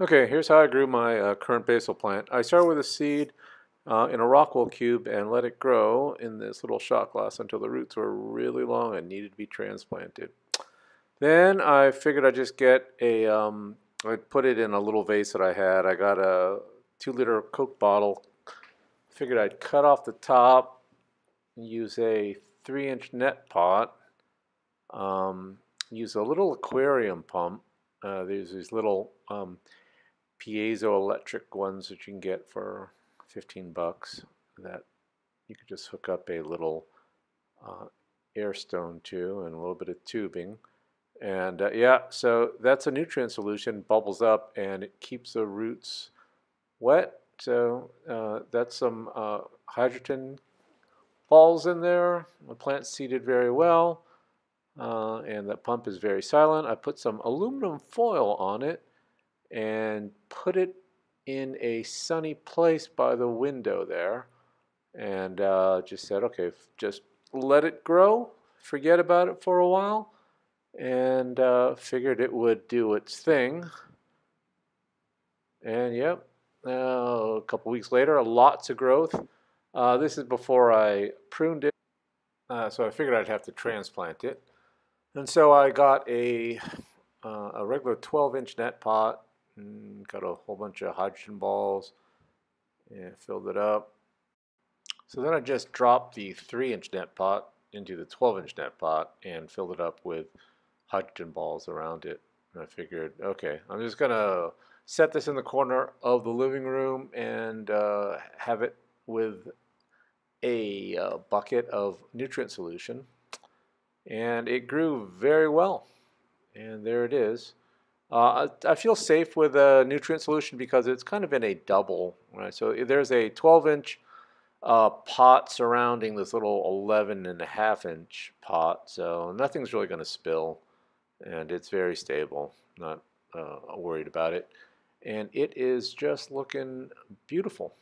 Okay, here's how I grew my current basil plant. I started with a seed in a Rockwell cube and let it grow in this little shot glass until the roots were really long and needed to be transplanted. Then I figured I'd just get I'd put it in a little vase that I had. I got a 2-liter Coke bottle. Figured I'd cut off the top and use a 3-inch net pot. Use a little aquarium pump. There's these little piezoelectric ones that you can get for 15 bucks that you could just hook up a little air stone to and a little bit of tubing. And yeah, so that's a nutrient solution, bubbles up and it keeps the roots wet. So that's some hydrogen balls in there. The plant's seeded very well, and the pump is very silent. I put some aluminum foil on it and put it in a sunny place by the window there, and just said, okay, just let it grow, forget about it for a while, and figured it would do its thing. And yep, a couple weeks later, lots of growth. This is before I pruned it, so I figured I'd have to transplant it. And so I got a regular 12-inch net pot, and got a whole bunch of hydrogen balls, and filled it up. So then I just dropped the 3-inch net pot into the 12-inch net pot and filled it up with hydrogen balls around it. And I figured, okay, I'm just gonna set this in the corner of the living room and have it with a bucket of nutrient solution. And it grew very well. And there it is. I feel safe with a nutrient solution because it's kind of in a double, right? So there's a 12-inch pot surrounding this little 11.5-inch pot, so nothing's really going to spill, and it's very stable. Not worried about it, and it is just looking beautiful.